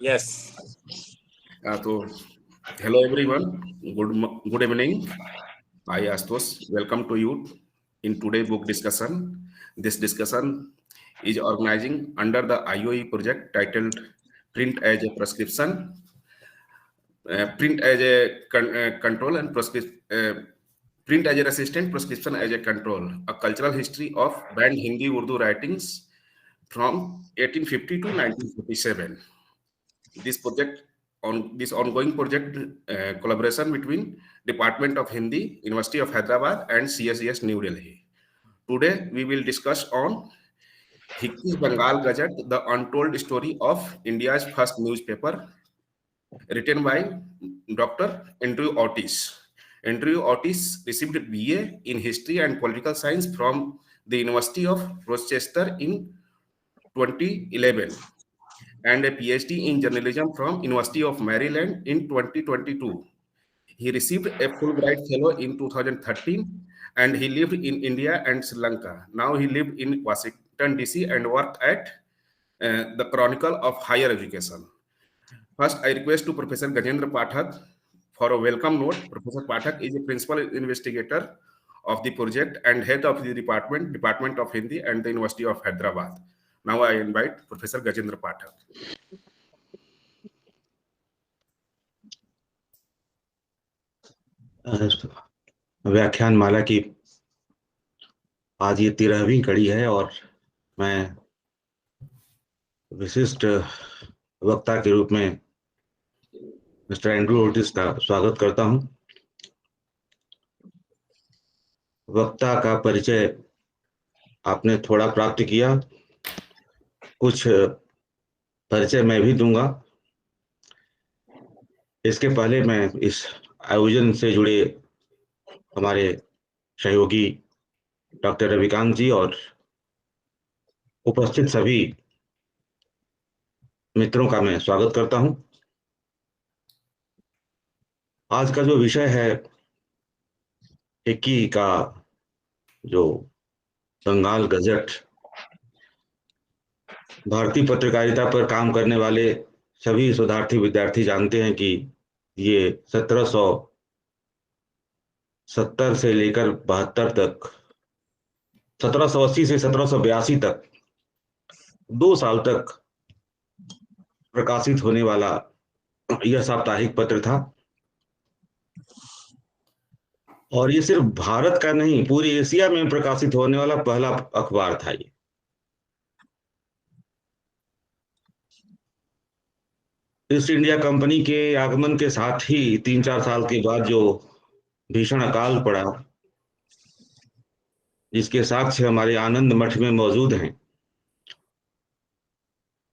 Yes. So, hello everyone. Good evening. I Astos. Welcome to you in today's book discussion. This discussion is organizing under the IOE project titled "Print as a Prescription, Print as a Control and Print as an Assistant, Prescription as a Control: A Cultural History of Banned Hindi Urdu Writings from 1850 to 1947." This ongoing project collaboration between Department of Hindi, University of Hyderabad, and CSDS New Delhi. Today we will discuss on Hicky Bengal Gazette, the untold story of India's first newspaper, written by Dr. Andrew Otis. Andrew Otis received BA in History and Political Science from the University of Rochester in 2011 and a PhD in journalism from University of Maryland in 2022. He received a Fulbright Fellow in 2013 and he lived in India and Sri Lanka. Now he lives in Washington, D.C. and worked at the Chronicle of Higher Education. First, I request to Professor Gajendra Pathak for a welcome note. Professor Pathak is a principal investigator of the project and head of the Department of Hindi and the University of Hyderabad. Now I invite Professor Gajendra Pathak. व्याख्यान माला की आज ये 13वीं कड़ी है और मैं विशिष्ट वक्ता के रूप में मिस्टर एंड्रू ओटिस का स्वागत करता हूं। वक्ता का परिचय आपने थोड़ा प्राप्त किया, कुछ परिचय मैं भी दूंगा। इसके पहले मैं इस आयोजन से जुड़े हमारे सहयोगी डॉक्टर रविकांत जी और उपस्थित सभी मित्रों का मैं स्वागत करता हूं। आज का जो विषय है हिक्की का जो बंगाल गजट, भारतीय पत्रकारिता पर काम करने वाले सभी शोधार्थी विद्यार्थी जानते हैं कि ये 1770 से लेकर 72 तक, 1780 से 1782 तक 2 साल तक प्रकाशित होने वाला यह साप्ताहिक पत्र था और ये सिर्फ भारत का नहीं, पूरी एशिया में प्रकाशित होने वाला पहला अखबार था। ये ईस्ट इंडिया कंपनी के आगमन के साथ ही 3-4 साल के बाद जो भीषण अकाल पड़ा, जिसके साक्ष्य हमारे आनंद मठ में मौजूद हैं,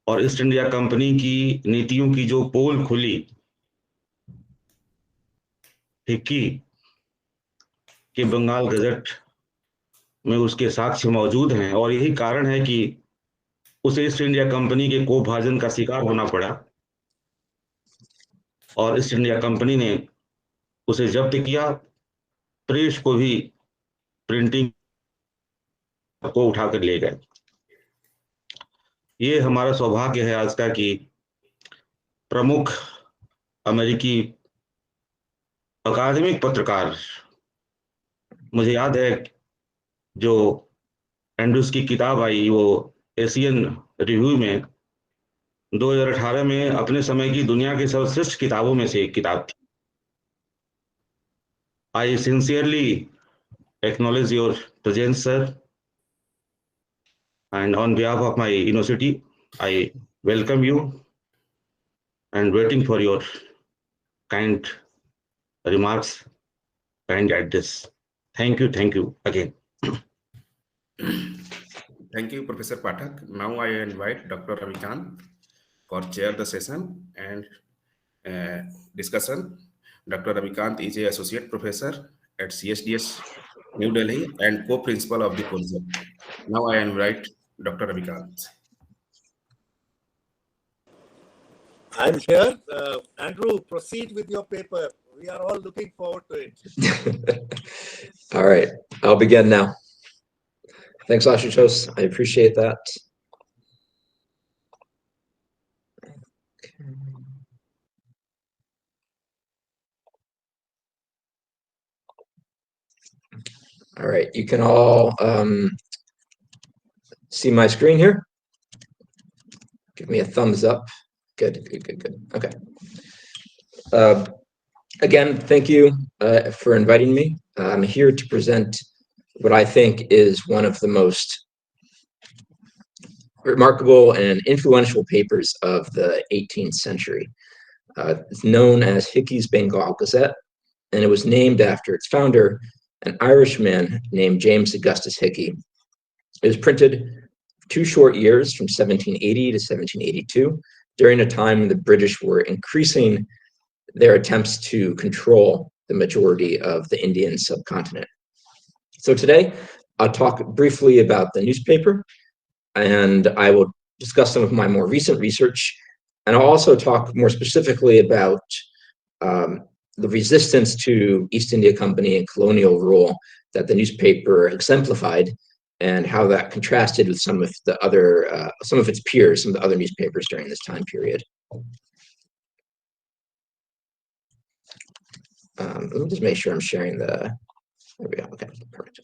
और ईस्ट इंडिया कंपनी की नीतियों की जो पोल खुली, हिक्की के बंगाल गजट में उसके साक्ष्य मौजूद हैं और यही कारण है कि उसे ईस्ट इंडिया कंपनी के कोपभाजन का शिकार होना पड़ा और ईस्ट इंडिया कंपनी ने उसे जब्त किया, प्रेस को भी प्रिंटिंग को उठाकर ले गए। ये हमारा सौभाग्य है आज का कि प्रमुख अमेरिकी अकादमिक पत्रकार, मुझे याद है जो एंड्रूस की किताब आई वो एशियन रिव्यू में 2018 में अपने समय की दुनिया की सर्वश्रेष्ठ किताबों में से एक किताब थी। I sincerely acknowledge your presence sir, and on behalf of my university I welcome you and waiting for your kind remarks, kind address. Thank you again. Thank you, Professor Pathak. Now I invite Dr. Ravikant for chair the session and discussion. Dr. Ravikant is an associate professor at CSDS New Delhi and co-principal of the project. Now I invite Dr. Ravikant. I'm here. Andrew, proceed with your paper. We are all looking forward to it. All right, I'll begin now. Thanks, Ashutosh. I appreciate that. All right, you can all see my screen here. Give me a thumbs up. Good, good, good, good. Okay. Again, thank you for inviting me. I'm here to present what I think is one of the most remarkable and influential papers of the 18th century. It's known as Hicky's Bengal Gazette, and it was named after its founder, an Irishman named James Augustus Hicky. It was printed 2 short years from 1780 to 1782, during a time when the British were increasing their attempts to control the majority of the Indian subcontinent. So today, I'll talk briefly about the newspaper, and I will discuss some of my more recent research, and I'll also talk more specifically about the resistance to East India Company and colonial rule that the newspaper exemplified, and how that contrasted with some of the other, some of its peers, some of the other newspapers during this time period. Let me just make sure I'm sharing the, there we go, okay, perfect.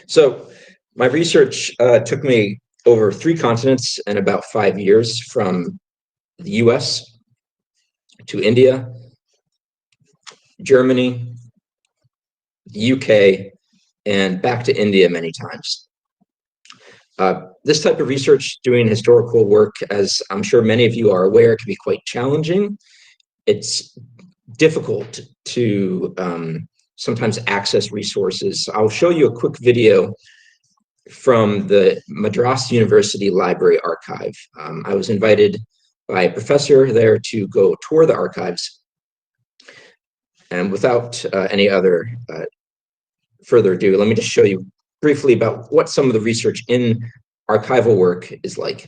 So my research took me over 3 continents and about 5 years, from the US to India, Germany, the UK, and back to India many times. This type of research, doing historical work, as I'm sure many of you are aware, can be quite challenging. It's difficult to sometimes access resources. I'll show you a quick video from the Madras University Library Archive. I was invited by a professor there to go tour the archives. And without any other further ado, let me just show you briefly about what some of the research in archival work is like.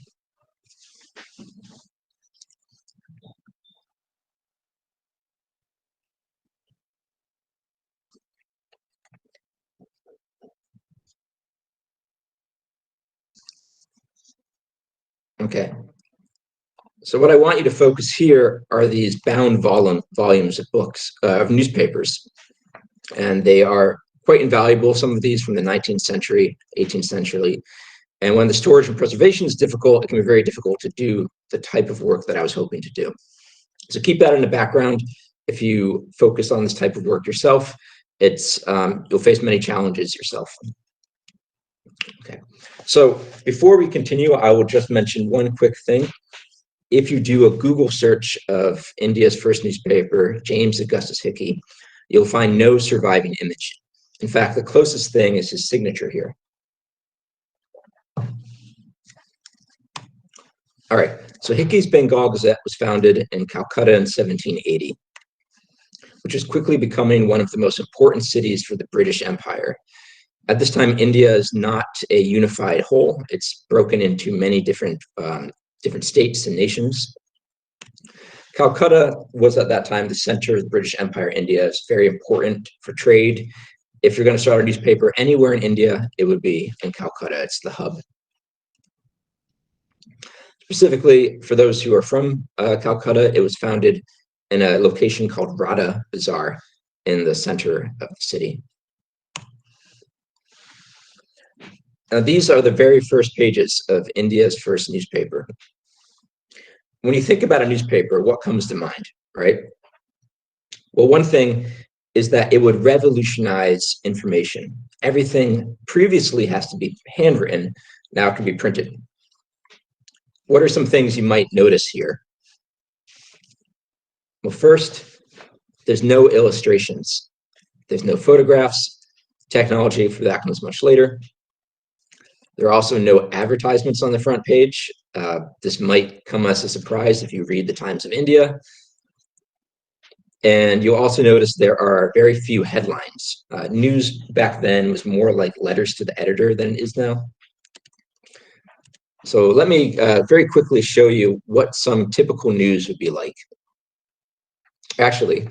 Okay. So what I want you to focus here are these bound volumes of books, of newspapers. And they are quite invaluable, some of these from the 19th century, 18th century. And when the storage and preservation is difficult, it can be very difficult to do the type of work that I was hoping to do. So keep that in the background. If you focus on this type of work yourself, it's you'll face many challenges yourself. Okay. So before we continue, I will just mention one quick thing. If you do a Google search of India's first newspaper, James Augustus Hicky, you'll find no surviving image. In fact, the closest thing is his signature here. All right, so Hicky's Bengal Gazette was founded in Calcutta in 1780, which is quickly becoming one of the most important cities for the British Empire. At this time, India is not a unified whole. It's broken into many different states and nations. Calcutta was at that time the center of the British Empire. India is very important for trade. If you're going to start a newspaper anywhere in India, it would be in Calcutta. It's the hub. Specifically, for those who are from Calcutta, it was founded in a location called Radha Bazaar in the center of the city. Now, these are the very first pages of India's first newspaper. When you think about a newspaper, what comes to mind, right? Well, one thing is that it would revolutionize information. Everything previously has to be handwritten, now it can be printed. What are some things you might notice here? Well, first, there's no illustrations. There's no photographs. Technology for that comes much later. There are also no advertisements on the front page. This might come as a surprise if you read the Times of India. And you'll also notice there are very few headlines. News back then was more like letters to the editor than it is now. So let me very quickly show you what some typical news would be like. Actually,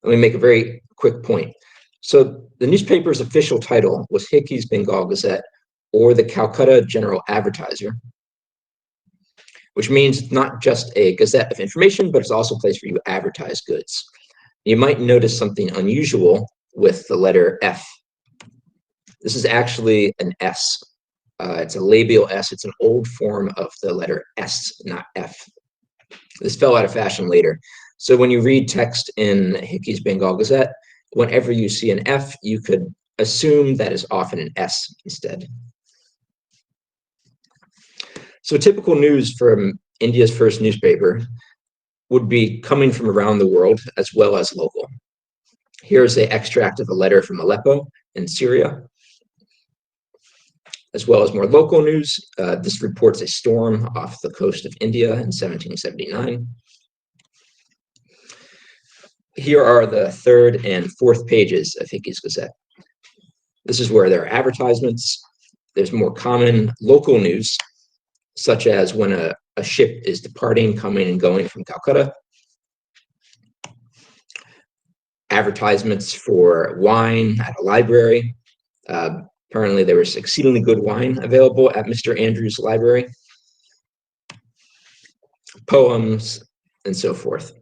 let me make a very quick point. So the newspaper's official title was Hicky's Bengal Gazette, or the Calcutta General Advertiser. which means it's not just a gazette of information, but it's also a place where you advertise goods. You might notice something unusual with the letter F. This is actually an S. It's a labial S. It's an old form of the letter S, not F. This fell out of fashion later. So when you read text in Hickey's Bengal Gazette, whenever you see an F, you could assume that is often an S instead. So typical news from India's first newspaper would be coming from around the world as well as local. Here's an extract of a letter from Aleppo in Syria, as well as more local news. This reports a storm off the coast of India in 1779. Here are the third and fourth pages of Hickey's Gazette. This is where there are advertisements. There's more common local news, such as when a ship is departing, coming and going from Calcutta. Advertisements for wine at a library. Apparently there was exceedingly good wine available at Mr. Andrews' library. Poems, and so forth.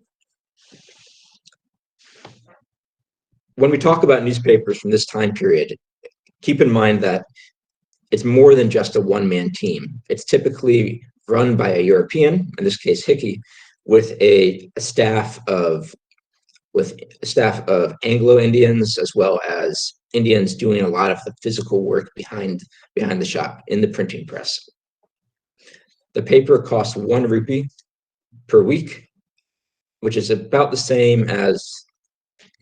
When we talk about newspapers from this time period, keep in mind that it's more than just a one-man team. It's typically run by a European, in this case Hicky, with a staff of Anglo-Indians, as well as Indians doing a lot of the physical work behind the shop in the printing press. The paper costs 1 rupee per week, which is about the same as,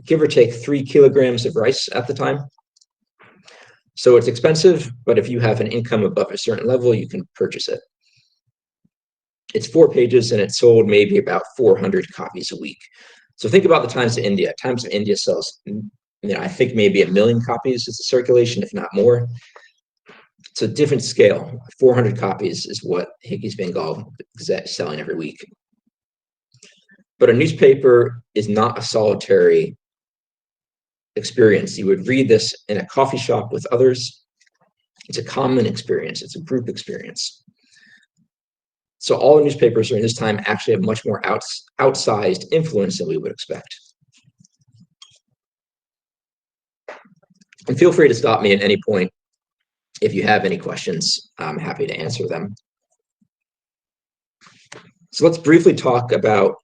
give or take, 3 kilograms of rice at the time. So it's expensive, but if you have an income above a certain level, you can purchase it. It's 4 pages and it's sold maybe about 400 copies a week. So think about the Times of India. Times of India sells, I think maybe 1 million copies is the circulation, if not more. It's a different scale. 400 copies is what Hickey's Bengal Gazette is selling every week. But a newspaper is not a solitary experience. You would read this in a coffee shop with others. It's a common experience. It's a group experience. So all newspapers during this time actually have much more outsized influence than we would expect. And feel free to stop me at any point if you have any questions. I'm happy to answer them. So let's briefly talk about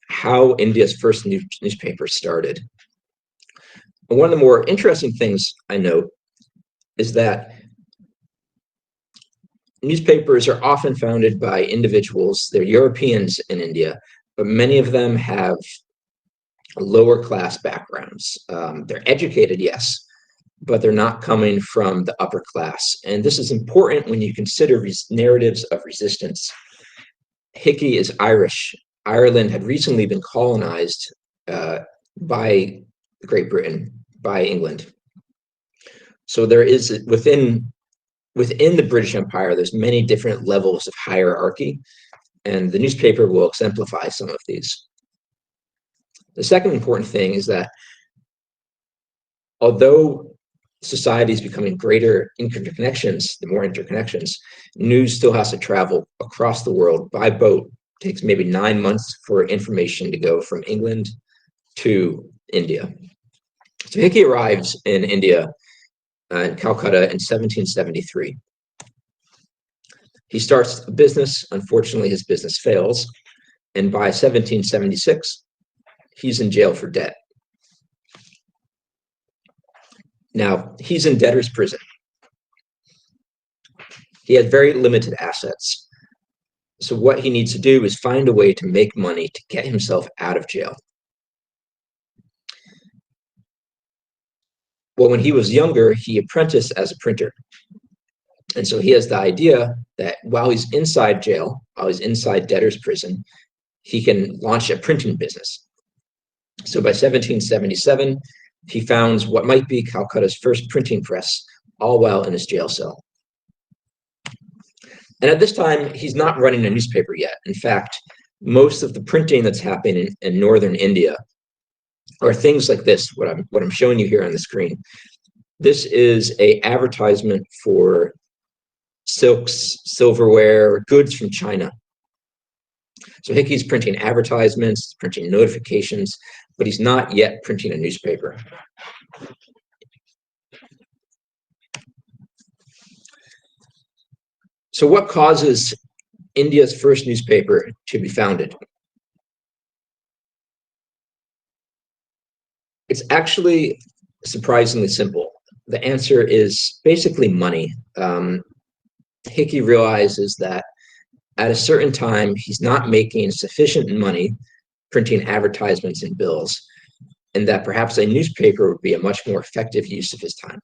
how India's first newspaper started. And one of the more interesting things I note is that newspapers are often founded by individuals. They're Europeans in India, but many of them have lower class backgrounds. They're educated, yes, but they're not coming from the upper class. And this is important when you consider narratives of resistance. Hicky is Irish. Ireland had recently been colonized by Great Britain, by England. So there is, within the British Empire, there's many different levels of hierarchy, and the newspaper will exemplify some of these. The second important thing is that although society is becoming greater interconnections, the more interconnections, news still has to travel across the world by boat. It takes maybe 9 months for information to go from England to India. So Hicky arrives in India, in Calcutta, in 1773. He starts a business. Unfortunately, his business fails. And by 1776, he's in jail for debt. Now, he's in debtor's prison. He has very limited assets. So what he needs to do is find a way to make money to get himself out of jail. Well, when he was younger, he apprenticed as a printer. And so he has the idea that while he's inside jail, while he's inside debtor's prison, he can launch a printing business. So by 1777, he founds what might be Calcutta's first printing press, all while in his jail cell. And at this time, he's not running a newspaper yet. In fact, most of the printing that's happening in northern India are things like this, what I'm showing you here on the screen. This is an advertisement for silks, silverware, goods from China. So Hickey's printing advertisements, printing notifications, but he's not yet printing a newspaper. So what causes India's first newspaper to be founded? It's actually surprisingly simple. The answer is basically money. Hickey realizes that at a certain time, he's not making sufficient money printing advertisements and bills, and that perhaps a newspaper would be a much more effective use of his time.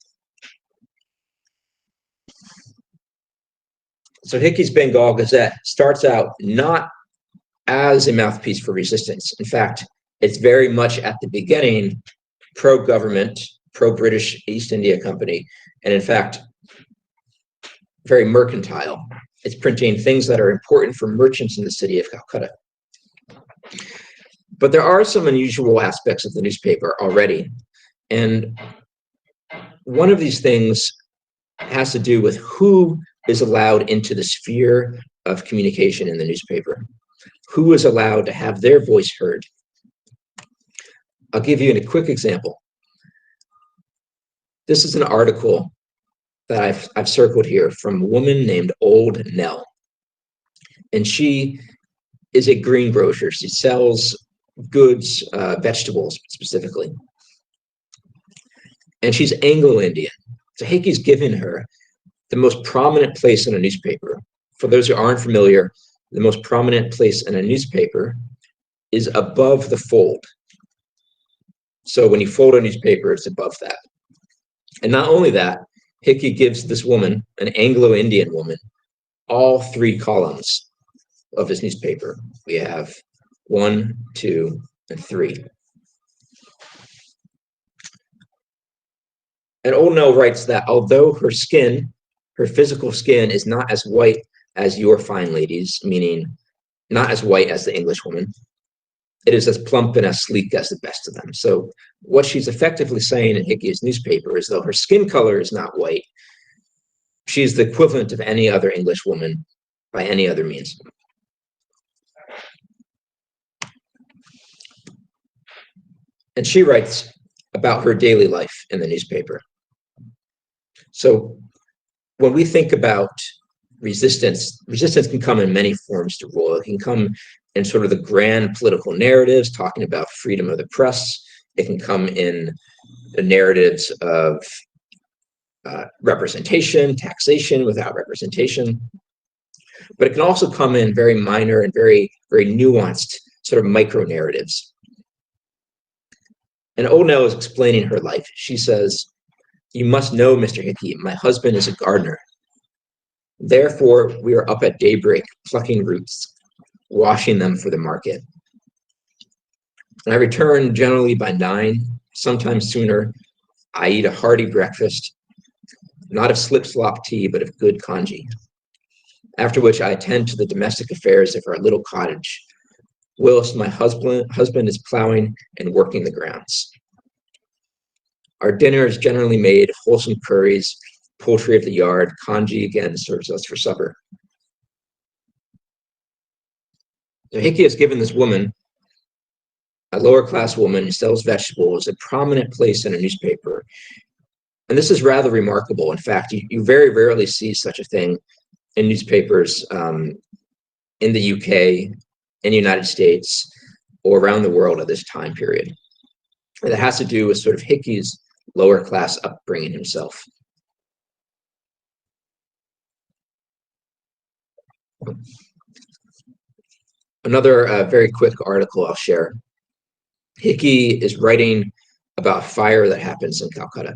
So Hickey's Bengal Gazette starts out not as a mouthpiece for resistance. In fact, it's very much at the beginning pro-government, pro-British East India Company, and in fact, very mercantile. It's printing things that are important for merchants in the city of Calcutta. But there are some unusual aspects of the newspaper already. And one of these things has to do with who is allowed into the sphere of communication in the newspaper, who is allowed to have their voice heard. I'll give you a quick example. This is an article that I've circled here from a woman named Old Nell. And she is a greengrocer. She sells goods, vegetables specifically. And she's Anglo-Indian. So Hickey's given her the most prominent place in a newspaper. For those who aren't familiar, the most prominent place in a newspaper is above the fold. So when you fold a newspaper, it's above that. And not only that, Hickey gives this woman, an Anglo-Indian woman, all three columns of his newspaper. We have 1, 2, and 3. And Old Nell writes that although her skin, her physical skin, is not as white as your fine ladies, meaning not as white as the English woman, it is as plump and as sleek as the best of them. So what she's effectively saying in Hickey's newspaper is, though her skin color is not white, she's the equivalent of any other English woman by any other means. And she writes about her daily life in the newspaper. So when we think about resistance, resistance can come in many forms to rule. It can come in sort of the grand political narratives, talking about freedom of the press. It can come in the narratives of representation, taxation without representation. But it can also come in very minor and very, very nuanced sort of micro narratives. And Old Nell is explaining her life. She says, "You must know, Mr. Hickey, my husband is a gardener. Therefore, we are up at daybreak plucking roots, washing them for the market. And I return generally by 9, sometimes sooner. I eat a hearty breakfast, not of slip-slop tea, but of good congee. After which I attend to the domestic affairs of our little cottage, whilst my husband is plowing and working the grounds. Our dinner is generally made of wholesome curries, poultry of the yard. Congee again serves us for supper." So Hickey has given this woman, a lower class woman who sells vegetables, a prominent place in a newspaper. And this is rather remarkable. In fact, you very rarely see such a thing in newspapers in the UK, in the United States, or around the world at this time period. And it has to do with sort of Hickey's lower class upbringing himself. Another very quick article I'll share. Hickey is writing about fire that happens in Calcutta.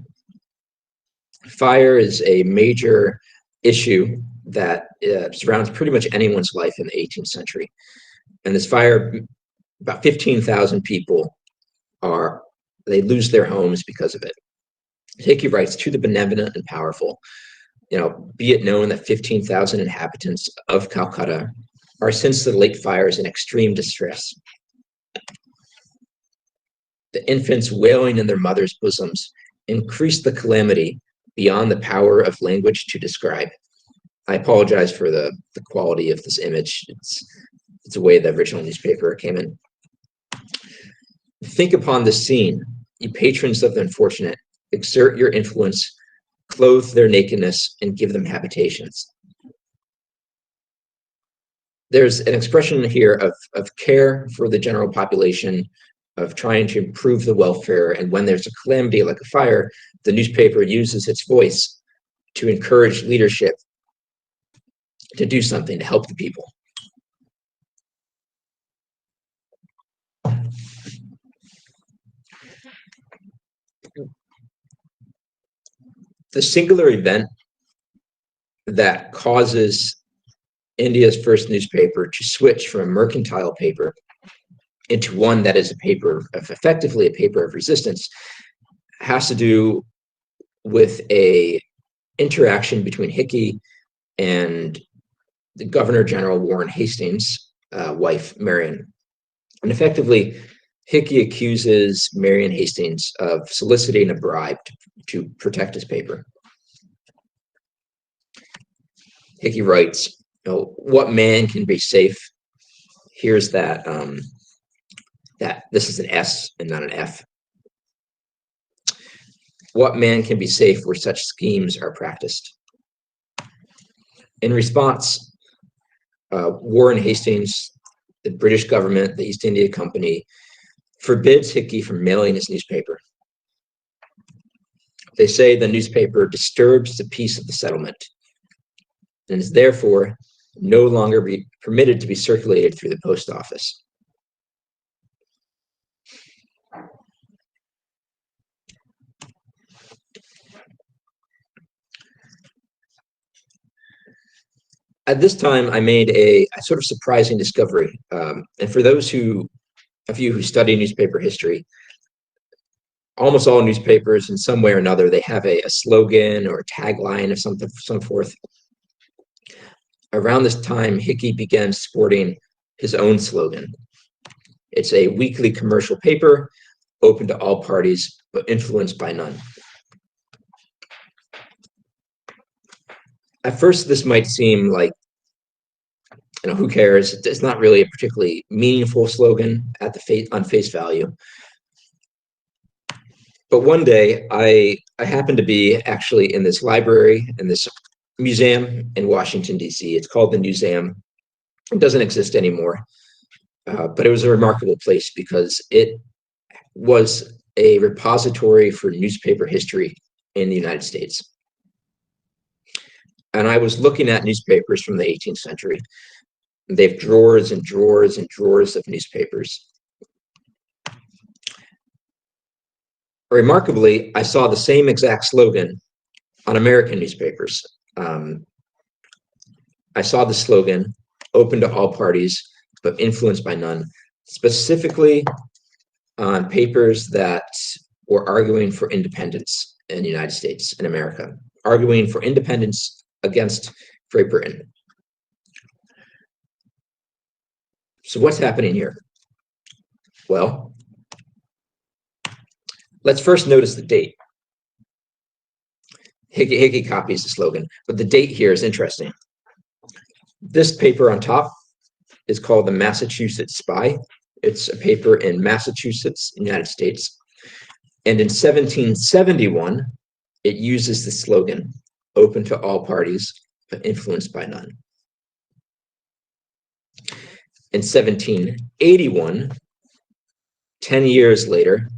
Fire is a major issue that surrounds pretty much anyone's life in the 18th century. And this fire, about 15,000 people they lose their homes because of it. Hickey writes, "To the benevolent and powerful, be it known that 15,000 inhabitants of Calcutta are since the late fires in extreme distress. The infants wailing in their mothers' bosoms increased the calamity beyond the power of language to describe." I apologize for the quality of this image. It's the way the original newspaper came in. Think upon the scene, you patrons of the unfortunate, exert your influence, clothe their nakedness, and give them habitations. There's an expression here of care for the general population, of trying to improve the welfare, and when there's a calamity like a fire, the newspaper uses its voice to encourage leadership to do something to help the people. The singular event that causes India's first newspaper to switch from a mercantile paper into one that is a paper of, effectively a paper of resistance, has to do with a interaction between Hicky and the Governor General Warren Hastings' wife, Marion. And effectively, Hicky accuses Marion Hastings of soliciting a bribe to protect his paper. Hicky writes, what man can be safe? Here's that, that this is an S and not an F. What man can be safe where such schemes are practiced? In response, Warren Hastings, the British government, the East India Company, forbids Hicky from mailing his newspaper. They say the newspaper disturbs the peace of the settlement and is therefore no longer be permitted to be circulated through the post office. At this time, I made a sort of surprising discovery. And for those of you who study newspaper history, almost all newspapers in some way or another, they have a slogan or a tagline of some forth. Around this time, Hicky began sporting his own slogan. It's a weekly commercial paper, open to all parties, but influenced by none. At first, this might seem like, who cares? It's not really a particularly meaningful slogan on face value. But one day, I happened to be actually in this library, in this museum in Washington, D.C. It's called the Newseum. It doesn't exist anymore, but it was a remarkable place because it was a repository for newspaper history in the United States. And I was looking at newspapers from the 18th century. They have drawers and drawers and drawers of newspapers. Remarkably, I saw the same exact slogan on American newspapers. I saw the slogan, open to all parties, but influenced by none, specifically on papers that were arguing for independence in the United States, in America, arguing for independence against Great Britain. So what's happening here? Well, let's first notice the date. Hicky copies the slogan, but the date here is interesting. This paper on top is called the Massachusetts Spy. It's a paper in Massachusetts, United States. And in 1771, it uses the slogan, open to all parties, but influenced by none. In 1781, 10 years later,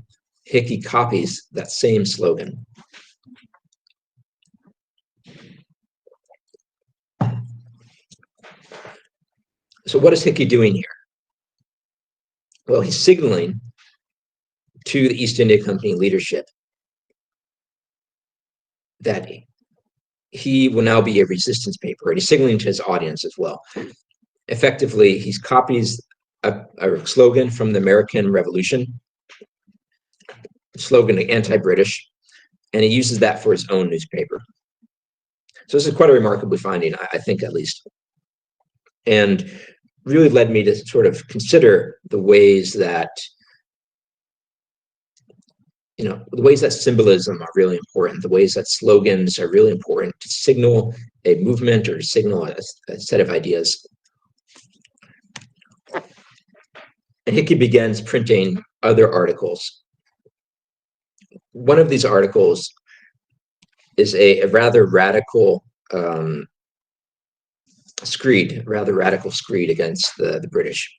Hicky copies that same slogan. So what is Hicky doing here? Well, he's signaling to the East India Company leadership that he will now be a resistance paper, and he's signaling to his audience as well. Effectively, he copies a slogan from the American Revolution, slogan anti-British, and he uses that for his own newspaper. So this is quite a remarkable finding, I think, at least, and really led me to sort of consider the ways that, the ways that symbolism are really important, the ways that slogans are really important to signal a movement or signal a set of ideas. and Hicky begins printing other articles. One of these articles is a rather radical screed against the British.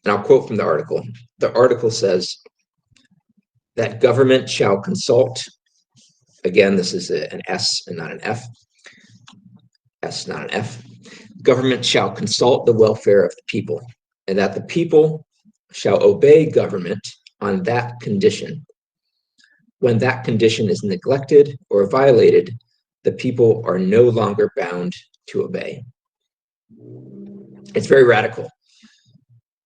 And I'll quote from the article. The article says that government shall consult, again, this is an S and not an F, S, not an F. Government shall consult the welfare of the people, and that the people shall obey government on that condition. When that condition is neglected or violated, the people are no longer bound to obey. It's very radical.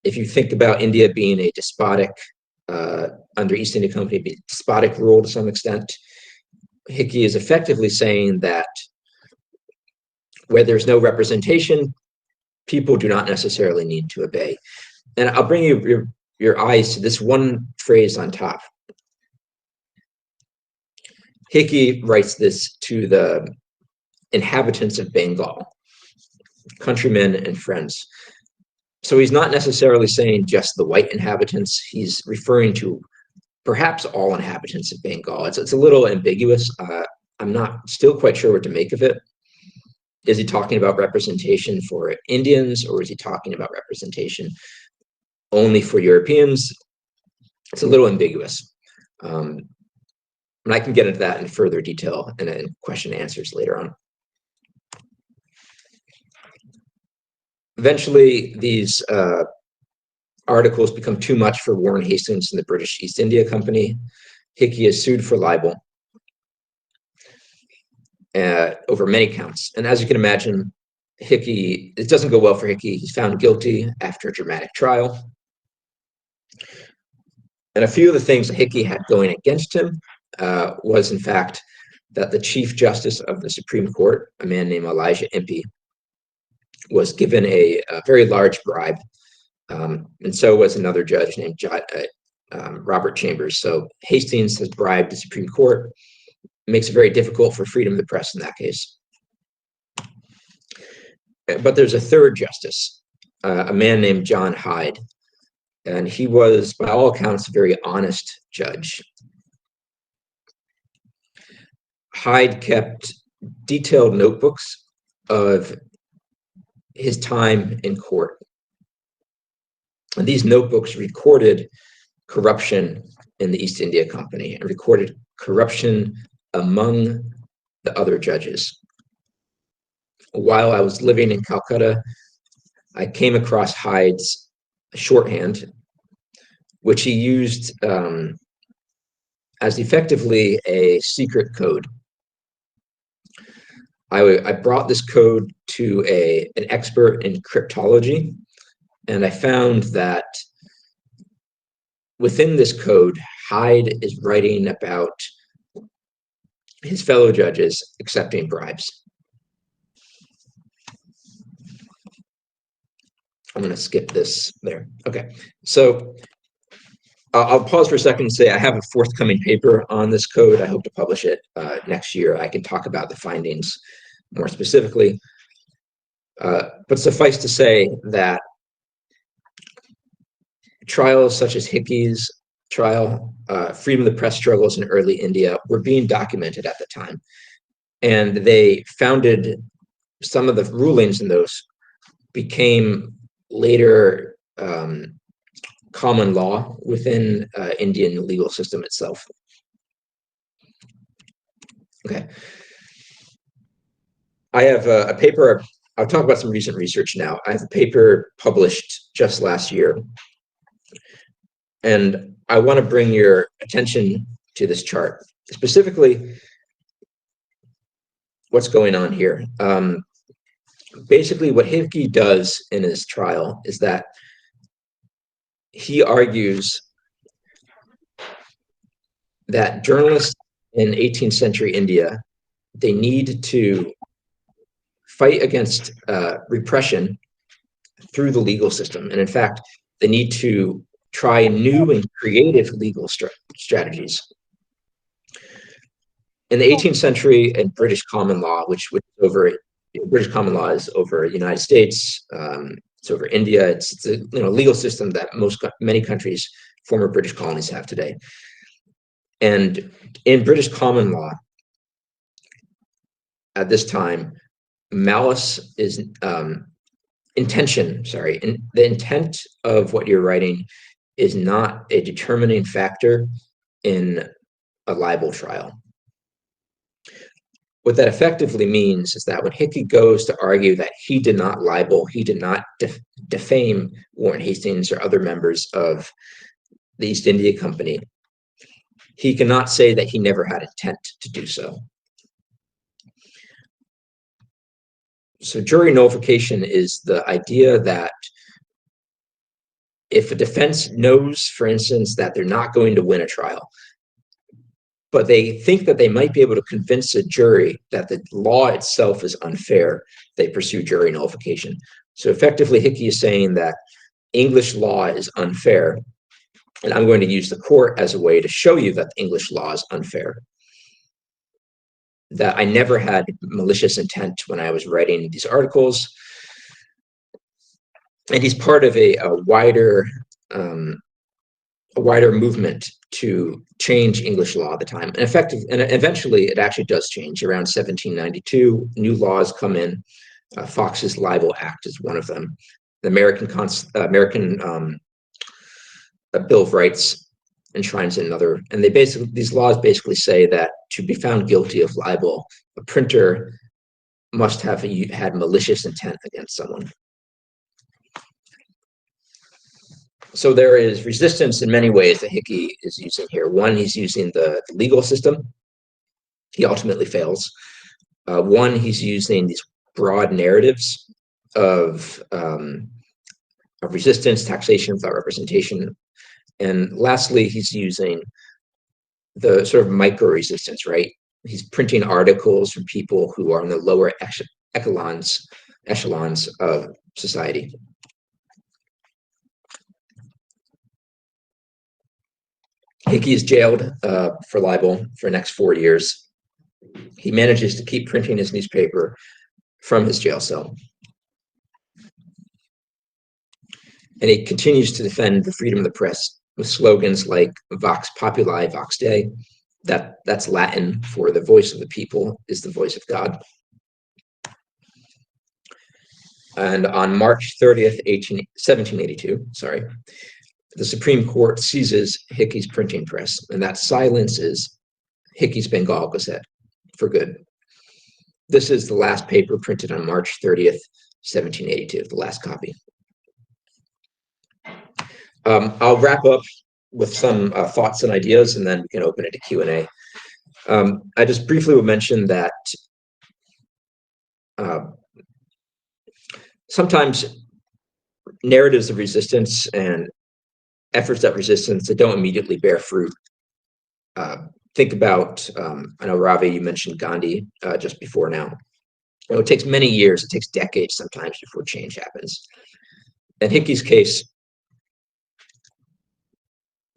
If you think about India being a despotic, under East India Company, be despotic rule to some extent, Hicky is effectively saying that where there's no representation, people do not necessarily need to obey. And I'll bring your eyes to this one phrase on top. Hicky writes this to the inhabitants of Bengal, countrymen and friends. So he's not necessarily saying just the white inhabitants. He's referring to perhaps all inhabitants of Bengal. It's a little ambiguous. I'm not still quite sure what to make of it. Is he talking about representation for Indians, or is he talking about representation only for Europeans? It's a little ambiguous. And I can get into that in further detail in question and answers later on. Eventually, these articles become too much for Warren Hastings and the British East India Company. Hicky is sued for libel over many counts. And as you can imagine, Hicky, it doesn't go well for Hicky. He's found guilty after a dramatic trial. And a few of the things that Hicky had going against him was, in fact, that the Chief Justice of the Supreme Court, a man named Elijah Impe, was given a very large bribe, and so was another judge named Robert Chambers. So Hastings has bribed the Supreme Court. It makes it very difficult for freedom of the press in that case. But there's a third justice, a man named John Hyde, and he was, by all accounts, a very honest judge. Hyde kept detailed notebooks of his time in court. And these notebooks recorded corruption in the East India Company and recorded corruption among the other judges. While I was living in Calcutta, I came across Hyde's shorthand, which he used as effectively a secret code. I brought this code to an expert in cryptology, and I found that within this code, Hyde is writing about his fellow judges accepting bribes. I'm going to skip this there. Okay, so I'll pause for a second and say I have a forthcoming paper on this code. I hope to publish it next year. I can talk about the findings more specifically. But suffice to say that trials such as Hicky's trial, freedom of the press struggles in early India were being documented at the time. And they founded, some of the rulings in those became later common law within Indian legal system itself. Okay. I have a paper, I'll talk about some recent research now. I have a paper published just last year, and I want to bring your attention to this chart, specifically what's going on here. Basically, what Hicky does in his trial is that he argues that journalists in 18th century India, they need to fight against repression through the legal system. And in fact, they need to try new and creative legal strategies. In the 18th century and British common law, which was over British common law is over the United States. It's over India. It's a legal system that many countries, former British colonies, have today. And in British common law, at this time, malice is intention. Sorry, and the intent of what you're writing is not a determining factor in a libel trial. What that effectively means is that when Hicky goes to argue that he did not libel, he did not defame Warren Hastings or other members of the East India Company, he cannot say that he never had intent to do so. So jury nullification is the idea that if a defense knows, for instance, that they're not going to win a trial, but they think that they might be able to convince a jury that the law itself is unfair, they pursue jury nullification. So effectively, Hicky is saying that English law is unfair, and I'm going to use the court as a way to show you that the English law is unfair, that I never had malicious intent when I was writing these articles. And he's part of a wider movement to change English law at the time. And eventually it actually does change. Around 1792, new laws come in. Fox's Libel Act is one of them. The American Bill of Rights enshrines another. And these laws basically say that to be found guilty of libel, a printer must have had malicious intent against someone. So there is resistance in many ways that Hicky is using here. One, he's using the legal system. He ultimately fails. One, he's using these broad narratives of resistance, taxation without representation. And lastly, he's using the sort of micro-resistance, right? He's printing articles from people who are in the lower echelons of society. Hicky is jailed for libel for the next 4 years. He manages to keep printing his newspaper from his jail cell. And he continues to defend the freedom of the press with slogans like Vox Populi, Vox Dei. That's Latin for the voice of the people is the voice of God. And on March 30th, 1782, the Supreme Court seizes Hicky's printing press, and that silences Hicky's Bengal Gazette for good. This is the last paper printed on March 30th, 1782, the last copy. I'll wrap up with some thoughts and ideas, and then we can open it to Q&A. I just briefly will mention that sometimes narratives of resistance and efforts at resistance that don't immediately bear fruit. Think about, I know, Ravi, you mentioned Gandhi just before now. It takes many years, it takes decades sometimes before change happens. In Hicky's case,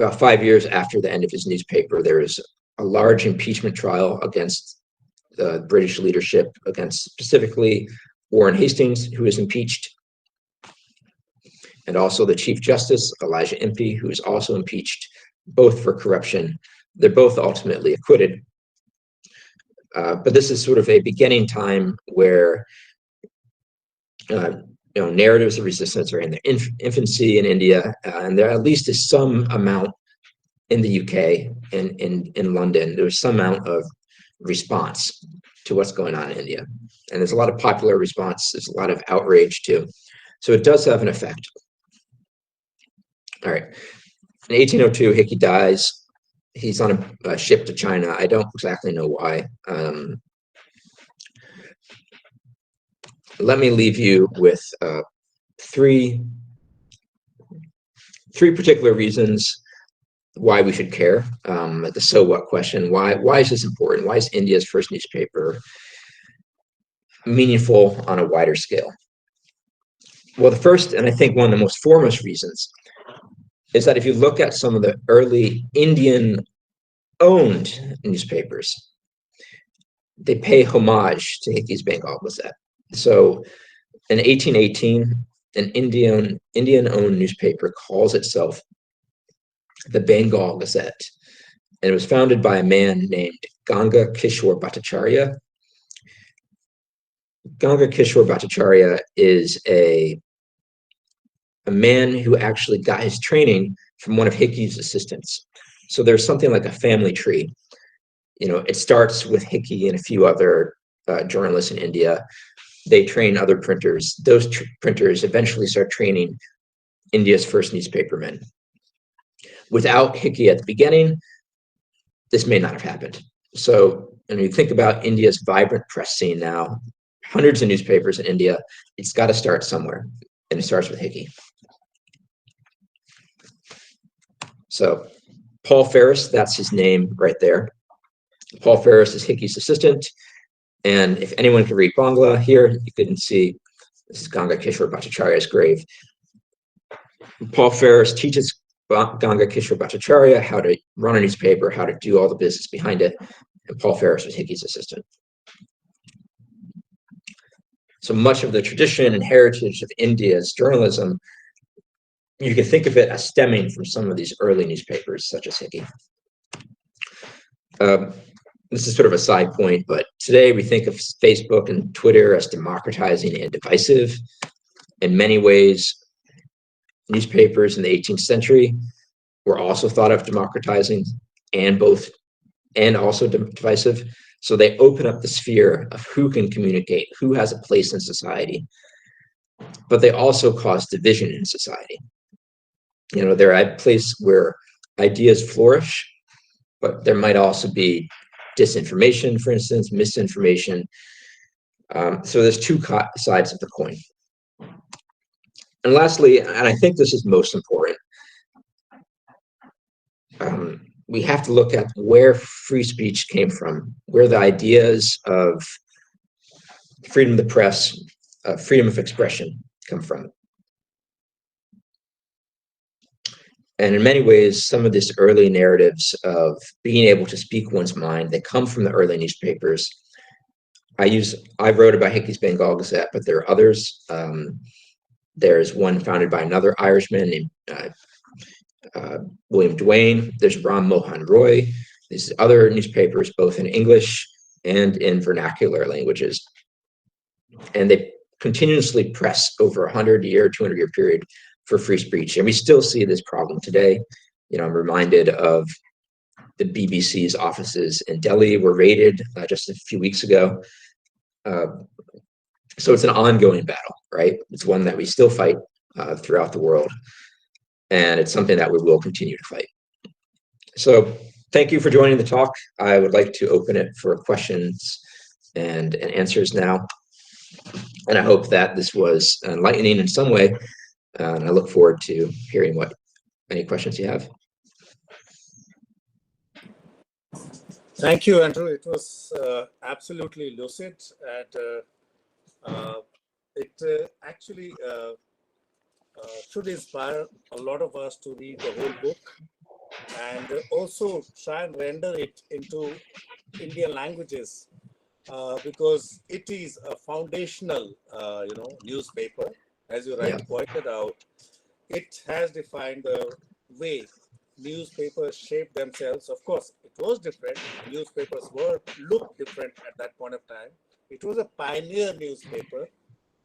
about 5 years after the end of his newspaper, there is a large impeachment trial against the British leadership, against specifically Warren Hastings, who is impeached, and also the Chief Justice, Elijah Impe, who is also impeached, both for corruption. They're both ultimately acquitted. But this is sort of a beginning time where narratives of resistance are in their infancy in India, and there at least is some amount in the UK and in London. There's some amount of response to what's going on in India. And there's a lot of popular response. There's a lot of outrage too. So it does have an effect. All right. In 1802, Hicky dies. He's on a ship to China. I don't exactly know why. Let me leave you with three particular reasons why we should care. The so what question. Why is this important? Why is India's first newspaper meaningful on a wider scale? Well, the first, and I think one of the most foremost reasons, is that if you look at some of the early Indian-owned newspapers, they pay homage to Hicky's Bengal Gazette. So in 1818, an Indian-owned newspaper calls itself the Bengal Gazette, and it was founded by a man named Ganga Kishore Bhattacharya. Ganga Kishore Bhattacharya is a man who actually got his training from one of Hickey's assistants. So there's something like a family tree. You know, it starts with Hicky and a few other journalists in India. They train other printers. Those printers eventually start training India's first newspapermen. Without Hicky at the beginning, this may not have happened. So when you think about India's vibrant press scene now, hundreds of newspapers in India, it's got to start somewhere, and it starts with Hicky. So Paul Ferris, that's his name right there. Paul Ferris is Hickey's assistant. And if anyone can read Bangla here, you can see this is Ganga Kishore Bhattacharya's grave. Paul Ferris teaches Ganga Kishore Bhattacharya how to run a newspaper, how to do all the business behind it. And Paul Ferris was Hickey's assistant. So much of the tradition and heritage of India's journalism, you can think of it as stemming from some of these early newspapers, such as Hicky. This is sort of a side point, but today we think of Facebook and Twitter as democratizing and divisive. In many ways, newspapers in the 18th century were also thought of democratizing and also divisive. So they open up the sphere of who can communicate, who has a place in society, but they also cause division in society. You know, they're at a place where ideas flourish, but there might also be disinformation, for instance, misinformation. So there's two sides of the coin. And lastly, and I think this is most important, we have to look at where free speech came from, where the ideas of freedom of the press, freedom of expression come from. And in many ways, some of these early narratives of being able to speak one's mind, they come from the early newspapers. I wrote about Hickey's Bengal Gazette, but there are others. There's one founded by another Irishman named William Duane. There's Ram Mohan Roy. There's other newspapers, both in English and in vernacular languages. And they continuously press over a 100-year, 200-year period for free speech. And we still see this problem today. You know, I'm reminded of the BBC's offices in Delhi were raided just a few weeks ago. So it's an ongoing battle, right? It's one that we still fight throughout the world. And it's something that we will continue to fight. So thank you for joining the talk. I would like to open it for questions and answers now. And I hope that this was enlightening in some way. And I look forward to hearing any questions you have. Thank you, Andrew. It was absolutely lucid, and it actually should inspire a lot of us to read the whole book and also try and render it into Indian languages because it is a foundational, newspaper. As you rightly pointed out, it has defined the way newspapers shape themselves. Of course, it was different. Newspapers looked different at that point of time. It was a pioneer newspaper.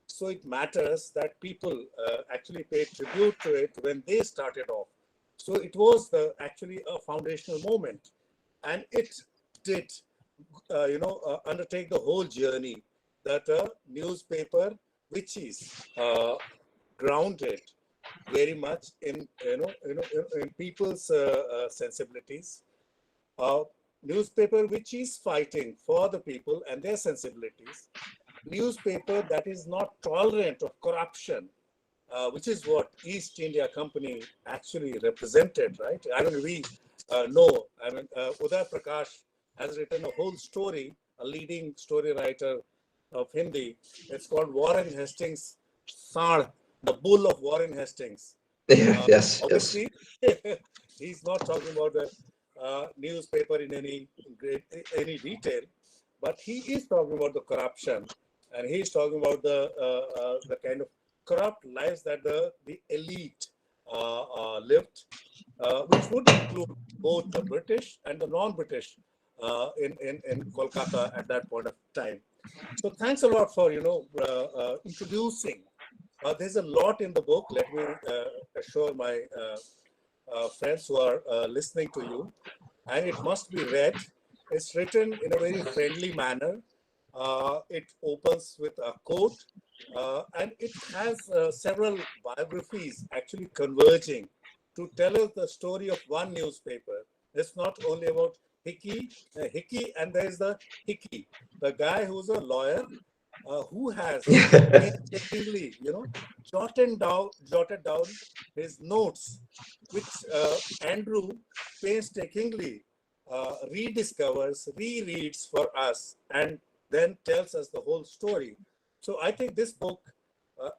So it matters that people actually paid tribute to it when they started off. So it was actually a foundational moment. And it did, undertake the whole journey that a newspaper which is grounded very much in people's sensibilities, newspaper which is fighting for the people and their sensibilities, newspaper that is not tolerant of corruption, which is what East India Company actually represented, right? I mean, we know, Uday Prakash has written a whole story, a leading story writer of Hindi. It's called Warren Hastings, Sard, the Bull of Warren Hastings. Yes. Obviously, he's not talking about the newspaper in any detail, but he is talking about the corruption and he's talking about the kind of corrupt lives that the elite lived, which would include both the British and the non-British in Kolkata at that point of time. So thanks a lot for introducing. There's a lot in the book. Let me assure my friends who are listening to you, and it must be read. It's written in a very friendly manner. It opens with a quote, and it has several biographies actually converging to tell us the story of one newspaper. It's not only about Hicky, and there is the Hicky, the guy who's a lawyer who has painstakingly, jotted down his notes, which Andrew painstakingly rediscovers, rereads for us, and then tells us the whole story. So I think this book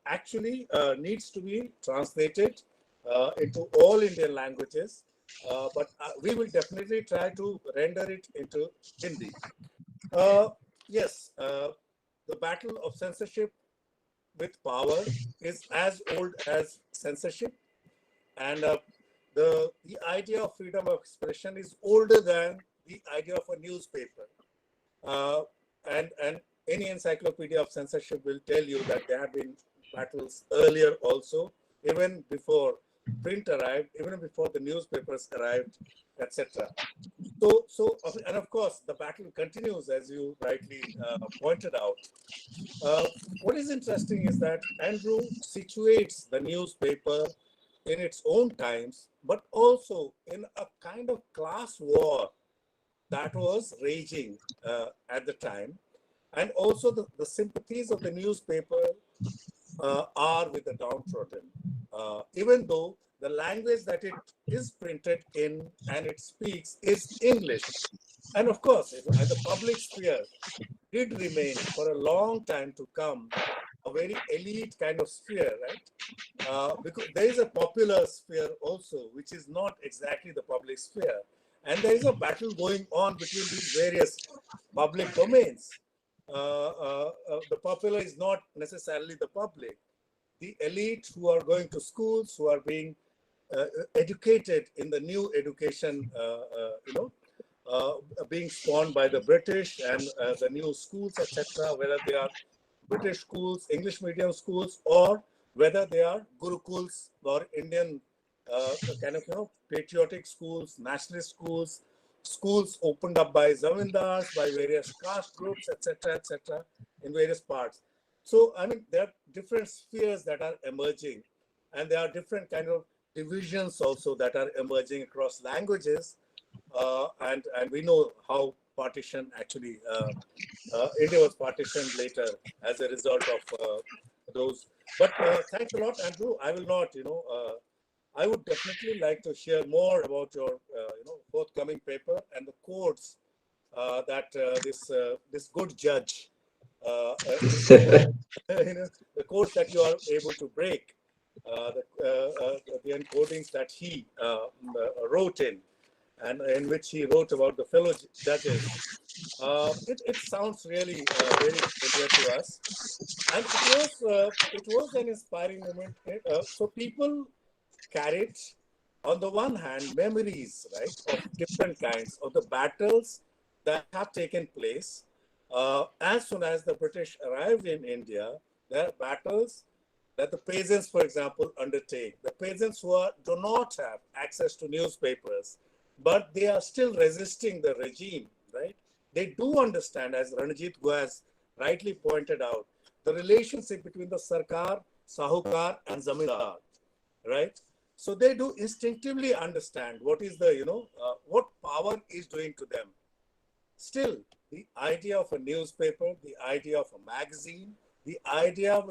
actually needs to be translated into all Indian languages, but we will definitely try to render it into Hindi. Yes, the battle of censorship with power is as old as censorship, and the idea of freedom of expression is older than the idea of a newspaper. And any encyclopedia of censorship will tell you that there have been battles earlier also, even before print arrived, even before the newspapers arrived, etc. So, and of course, the battle continues, as you rightly pointed out. What is interesting is that Andrew situates the newspaper in its own times, but also in a kind of class war that was raging at the time. And also the sympathies of the newspaper are with the downtrodden, even though the language that it is printed in and it speaks is English. And of course, and the public sphere did remain for a long time to come a very elite kind of sphere, right? Because there is a popular sphere also, which is not exactly the public sphere. And there is a battle going on between these various public domains. The popular is not necessarily the public. The elite who are going to schools, who are being educated in the new education, being spawned by the British and the new schools, etc., whether they are British schools, English medium schools, or whether they are Gurukuls or Indian kind of, patriotic schools, nationalist schools, schools opened up by zamindars, by various caste groups, etc., in various parts. So, I mean, there are different spheres that are emerging, and there are different kind of divisions also that are emerging across languages. And we know how partition actually, India was partitioned later as a result of those. But thanks a lot, Andrew. I will not, I would definitely like to share more about your, forthcoming paper and the codes that this good judge, the codes that you are able to break, the encodings that he wrote in, and in which he wrote about the fellow judges. It sounds really very familiar to us, and it was an inspiring moment. So people carried, on the one hand, memories, right, of different kinds of the battles that have taken place. As soon as the British arrived in India, there are battles that the peasants, for example, undertake. The peasants who do not have access to newspapers, but they are still resisting the regime, right? They do understand, as Ranjit Guha has rightly pointed out, the relationship between the Sarkar, Sahukar, and Zamindar, right? So they do instinctively understand what is the, what power is doing to them. Still, the idea of a newspaper, the idea of a magazine, the idea of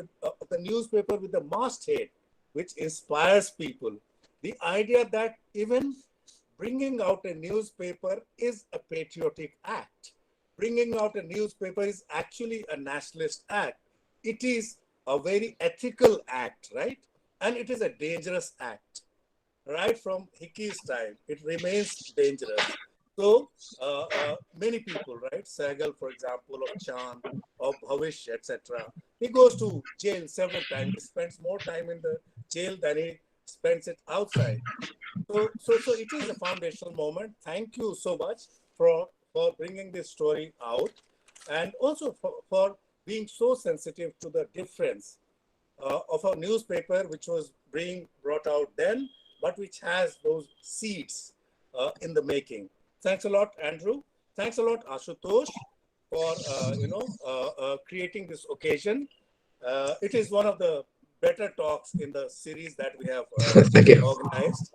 the newspaper with the masthead, which inspires people, the idea that even bringing out a newspaper is a patriotic act. Bringing out a newspaper is actually a nationalist act. It is a very ethical act, right? And it is a dangerous act. Right from Hicky's time, it remains dangerous. So many people, right? Sagal, for example, of Chand, of Bhavish, etc. He goes to jail several times. He spends more time in the jail than he spends it outside. So it is a foundational moment. Thank you so much for bringing this story out, and also for being so sensitive to the difference of a newspaper which was being brought out then, but which has those seeds in the making. Thanks a lot, Andrew. Thanks a lot, Ashutosh, for creating this occasion. It is one of the better talks in the series that we have Thank you. organized.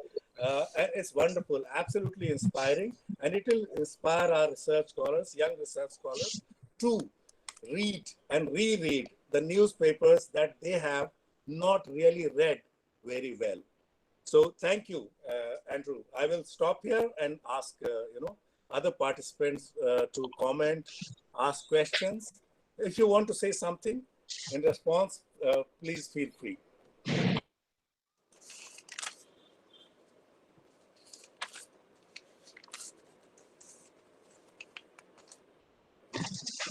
And it's wonderful, absolutely inspiring, and it will inspire our research scholars, young research scholars, to read and reread the newspapers that they have not really read very well. So thank you, Andrew. I will stop here and ask, other participants to comment, ask questions. If you want to say something in response, please feel free.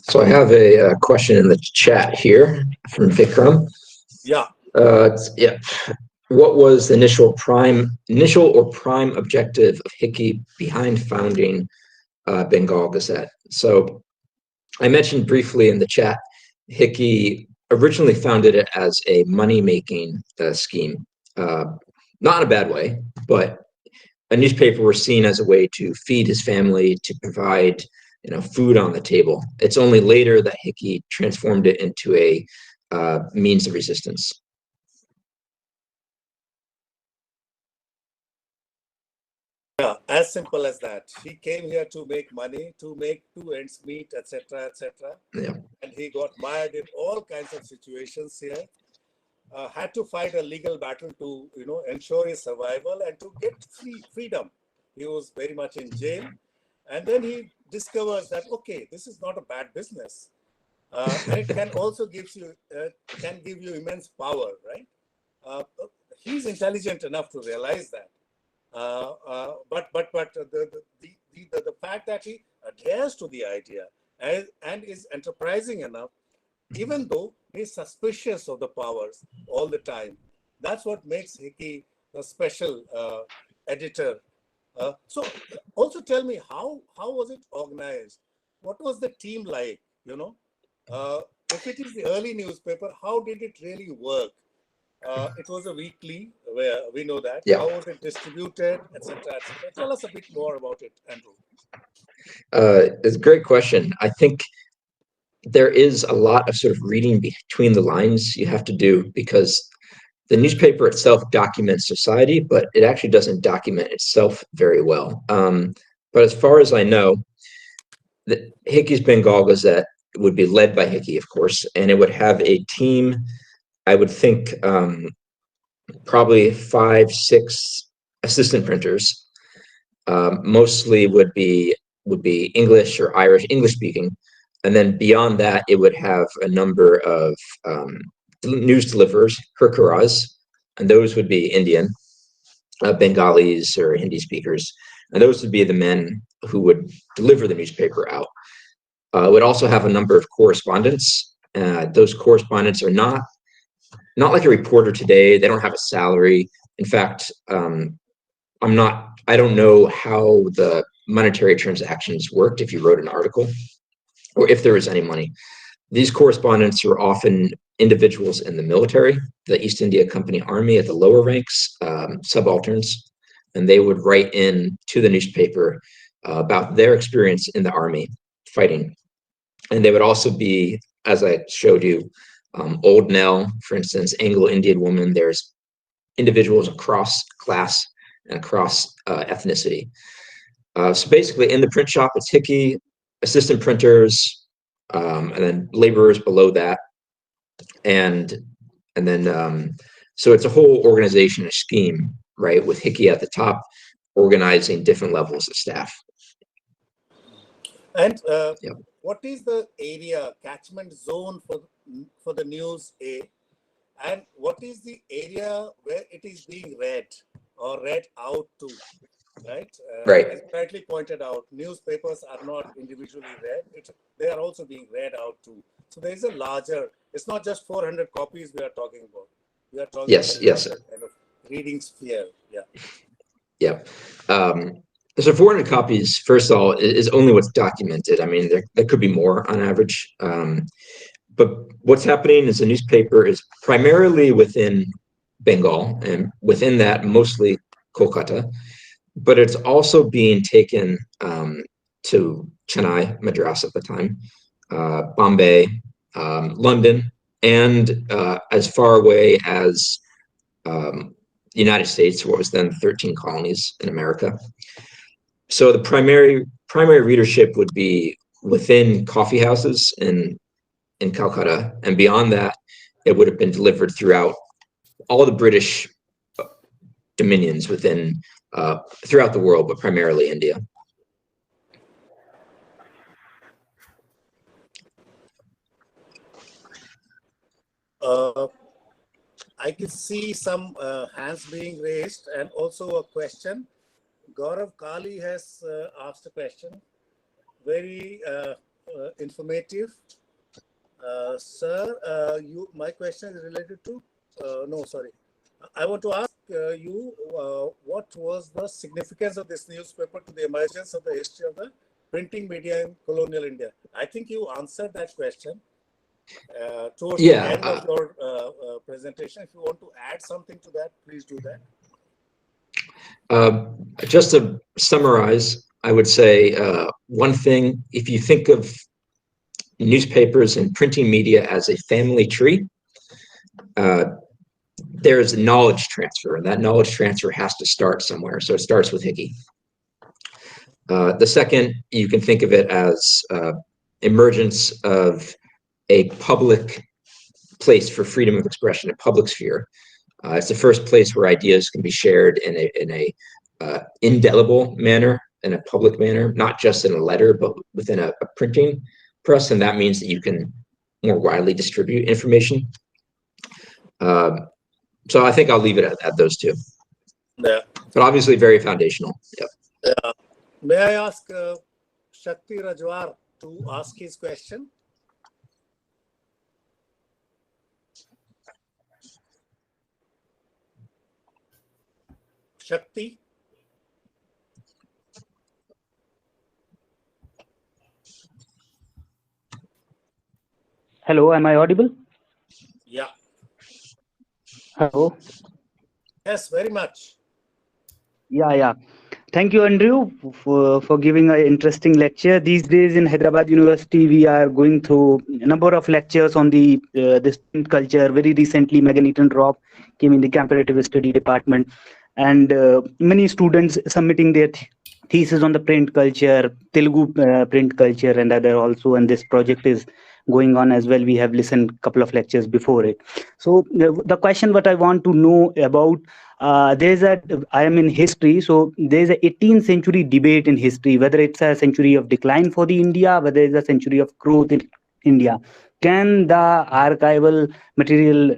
So I have a question in the chat here from Vikram. Yeah. Yeah. What was the initial or prime objective of Hicky behind founding Bengal Gazette? So I mentioned briefly in the chat, Hicky originally founded it as a money-making scheme. Not in a bad way, but a newspaper was seen as a way to feed his family, to provide food on the table. It's only later that Hicky transformed it into a means of resistance. Yeah, as simple as that. He came here to make money, to make two ends meet, etc., etc. Yeah. And he got mired in all kinds of situations here. Had to fight a legal battle to, ensure his survival and to get freedom. He was very much in jail, and then he discovers that okay, this is not a bad business, and it can also give you immense power, right? He's intelligent enough to realize that. But the fact that he adheres to the idea and is enterprising enough, even though he's suspicious of the powers all the time, that's what makes Hicky a special editor. So, also tell me how was it organized? What was the team like? If it is the early newspaper, how did it really work? It was a weekly, where we know that. Yeah. How was it distributed, etc., etc. Tell us a bit more about it, Andrew. It's a great question. I think there is a lot of sort of reading between the lines you have to do, because the newspaper itself documents society, but it actually doesn't document itself very well. But as far as I know, the Hickey's Bengal Gazette would be led by Hicky, of course, and it would have a team, I would think probably 5, 6 assistant printers. Mostly would be English or Irish, English speaking. And then beyond that, it would have a number of news deliverers, Hirkaras, and those would be Indian, Bengalis or Hindi speakers. And those would be the men who would deliver the newspaper out. It would also have a number of correspondents. Those correspondents are not like a reporter today. They don't have a salary. In fact, I don't know how the monetary transactions worked if you wrote an article or if there was any money. These correspondents were often individuals in the military, the East India Company Army at the lower ranks, subalterns, and they would write in to the newspaper about their experience in the army fighting. And they would also be, as I showed you, Old Nell, for instance, Anglo-Indian woman. There's individuals across class and across ethnicity. So basically in the print shop, it's Hicky, assistant printers, and then laborers below that. And then, so it's a whole organization, a scheme, right? With Hicky at the top, organizing different levels of staff. And what is the area, catchment zone for the News A? And what is the area where it is being read or read out to? right? Right. As rightly pointed out, newspapers are not individually read. They are also being read out too. So there is a larger, it's not just 400 copies we are talking about. We are talking Yes, about a yes. larger kind of reading sphere. Yeah. Yeah. So 400 copies, first of all, is only what's documented. I mean, there could be more on average. But what's happening is the newspaper is primarily within Bengal, and within that, mostly Kolkata. But it's also being taken to Chennai, Madras at the time, Bombay, London, and as far away as the United States, what was then 13 colonies in America. So the primary readership would be within coffee houses in Calcutta, and beyond that, it would have been delivered throughout all the British dominions within throughout the world, but primarily India. I can see some hands being raised and also a question. Gaurav Kali has asked a question. Very informative. Sir, my question is related to, no, sorry. I want to ask you, what was the significance of this newspaper to the emergence of the history of the printing media in colonial India? I think you answered that question towards the end of your presentation. If you want to add something to that, please do that. Just to summarize, I would say one thing, if you think of newspapers and printing media as a family tree, there's knowledge transfer, and that knowledge transfer has to start somewhere. So it starts with Hicky. The second, you can think of it as emergence of a public place for freedom of expression, a public sphere. It's the first place where ideas can be shared in a indelible manner, in a public manner, not just in a letter, but within a printing press, and that means that you can more widely distribute information. So I think I'll leave it at those two. Yeah. But obviously very foundational. Yep. Yeah. May I ask Shakti Rajwar to ask his question? Shakti? Hello, am I audible? Yeah. Hello. Yes, very much. Yeah. Thank you, Andrew, for giving an interesting lecture. These days in Hyderabad University, we are going through a number of lectures on the this print culture. Very recently, Megan Eaton-Robb came in the comparative study department, and many students submitting their thesis on the print culture, Telugu print culture, and other also. And this project is going on as well. We have listened a couple of lectures before it. So the question what I want to know about, I am in history, so there's a 18th century debate in history, whether it's a century of decline for the India, whether it's a century of growth in India. Can the archival material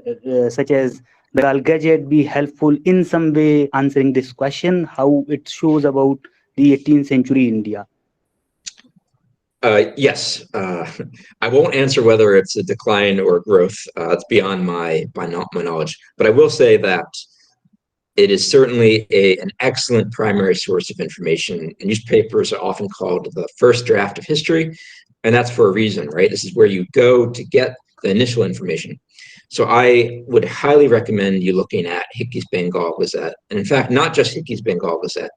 such as Bengal Gazette be helpful in some way answering this question, how it shows about the 18th century India? Yes, I won't answer whether it's a decline or growth. It's beyond my knowledge. But I will say that it is certainly an excellent primary source of information. Newspapers are often called the first draft of history, and that's for a reason, right? This is where you go to get the initial information. So I would highly recommend you looking at Hickys Bengal Gazette, and in fact, not just Hickys Bengal Gazette,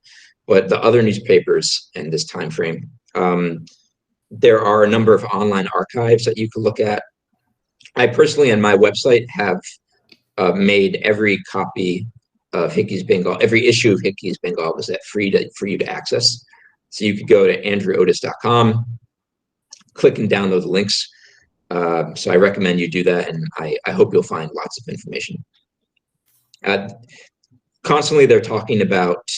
but the other newspapers in this time frame. There are a number of online archives that you can look at. I personally, on my website, have made every copy of Hickys Bengal, every issue of Hickys Bengal Gazette for you to access. So you could go to andrewotis.com, click and download the links. So I recommend you do that, and I hope you'll find lots of information. Constantly, they're talking about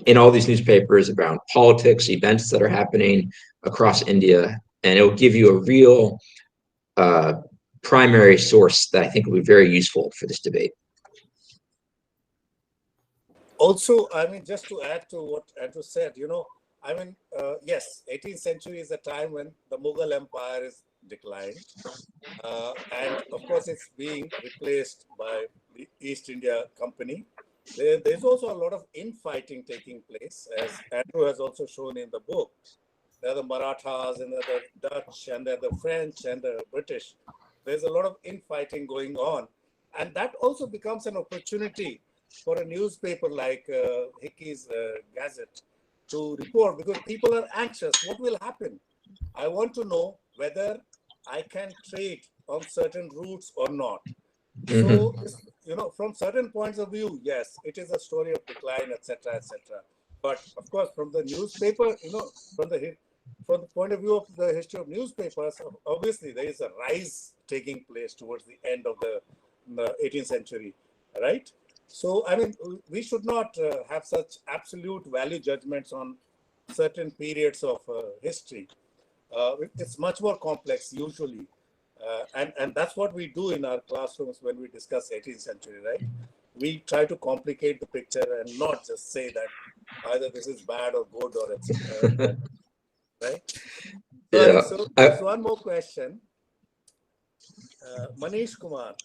in all these newspapers around politics, events that are happening across India, and it will give you a real primary source that I think will be very useful for this debate. Also, I mean, just to add to what Andrew said, I mean, yes, 18th century is a time when the Mughal Empire is declined. And of course, it's being replaced by the East India Company. There's also a lot of infighting taking place, as Andrew has also shown in the book. There are the Marathas, and there are the Dutch, and there are the French, and the British. There's a lot of infighting going on. And that also becomes an opportunity for a newspaper like Hickys Gazette to report, because people are anxious. What will happen? I want to know whether I can trade on certain routes or not. So, from certain points of view, yes, it is a story of decline, etc., etc. But of course, from the newspaper, from the point of view of the history of newspapers, obviously there is a rise taking place towards the end of the 18th century, right? So, I mean, we should not have such absolute value judgments on certain periods of history. It's much more complex usually. And that's what we do in our classrooms when we discuss 18th century, right? We try to complicate the picture and not just say that either this is bad or good or etc. Right? Yeah. So there's one more question. Manish Kumar.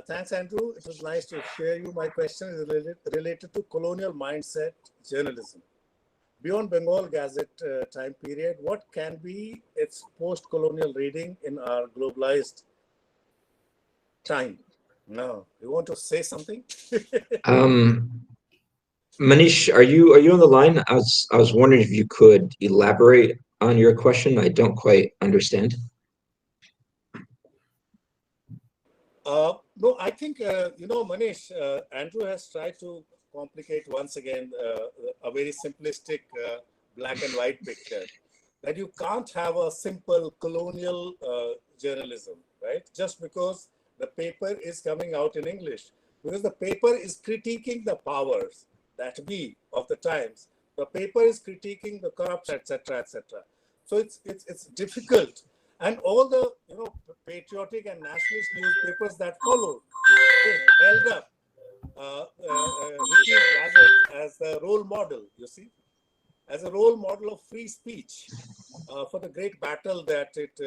Thanks, Andrew. It was nice to share you. My question is related to colonial mindset journalism. Beyond Bengal Gazette time period, what can be its post-colonial reading in our globalized time? No, you want to say something? Manish, are you on the line? I was wondering if you could elaborate on your question. I don't quite understand. No, I think, Manish, Andrew has tried to complicate once again a very simplistic black and white picture, that you can't have a simple colonial journalism, right? Just because the paper is coming out in English, because the paper is critiquing the powers that be of the times. The paper is critiquing the corruption, etc., etc. So it's difficult. And all the patriotic and nationalist newspapers that followed, they held up Hickys Gazette as the role model, you see, as a role model of free speech for the great battle that it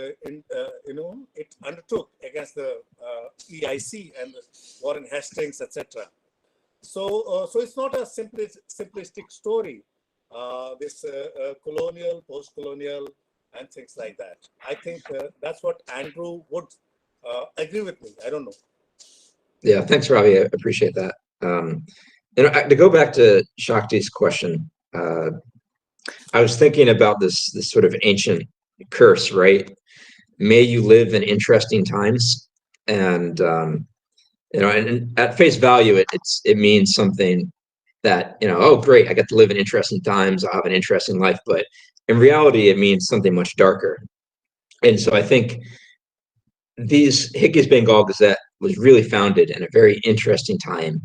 undertook against the EIC and the war in Hastings, etc. So it's not a simplistic story. This colonial, post-colonial, and things like that. I think that's what Andrew would agree with me. I don't know. Yeah, thanks, Ravi. I appreciate that. To go back to Shakti's question, I was thinking about this sort of ancient curse, right? May you live in interesting times, and and at face value, it means something that oh great, I get to live in interesting times, I'll have an interesting life, but in reality, it means something much darker. And so I think Hickys Bengal Gazette was really founded in a very interesting time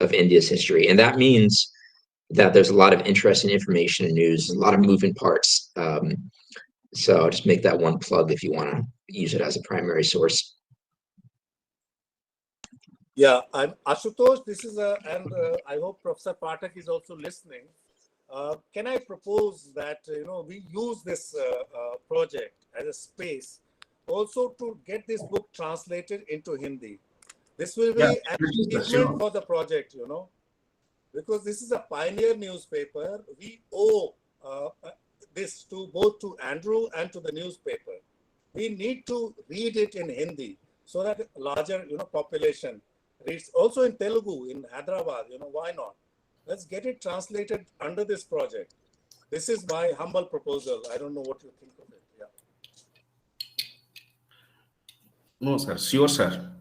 of India's history, and that means that there's a lot of interesting information and news, a lot of moving parts. So I'll just make that one plug if you want to use it as a primary source. Yeah, I'm Ashutosh. This is and I hope Professor Pathak is also listening. Can I propose that we use this project as a space also to get this book translated into Hindi? This will be an achievement for the project, because this is a pioneer newspaper. We owe this both to Andrew and to the newspaper. We need to read it in Hindi so that a larger population reads. Also in Telugu, in Hyderabad, why not? Let's get it translated under this project. This is my humble proposal. I don't know what you think of it. Yeah. No, sir. Sure, sir.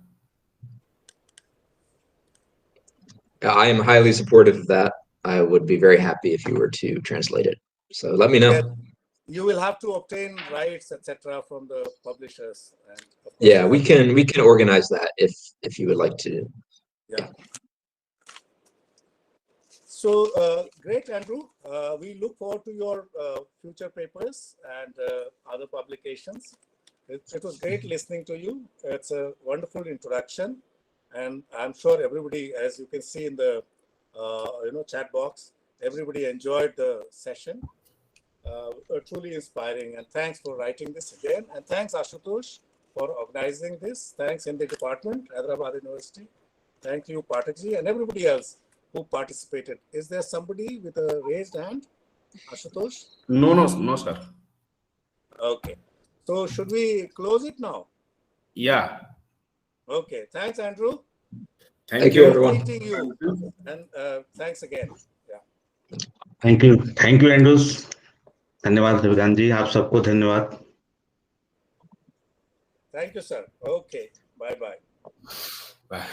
I am highly supportive of that. I would be very happy if you were to translate it. So let me know. Yeah, you will have to obtain rights, etc., from the publishers. And yeah, we can organize that if you would like to. Yeah. So great, Andrew. We look forward to your future papers and other publications. It was great listening to you. It's a wonderful introduction. And I'm sure everybody, as you can see in the chat box. Everybody enjoyed the session. Truly inspiring, and thanks for writing this again. And thanks Ashutosh for organizing this. Thanks in the department, Hyderabad University. Thank you, Pathakji, and everybody else who participated. Is there somebody with a raised hand? Ashutosh? No, sir. Okay. So should we close it now? Yeah. Okay. Thanks, Andrew. Thank you, you. everyone. Meeting you. And thanks again. Yeah. Thank you Andrews, धन्यवाद विधान जी, आप सबको धन्यवाद. Thank you, sir. Okay. Bye-bye. Bye.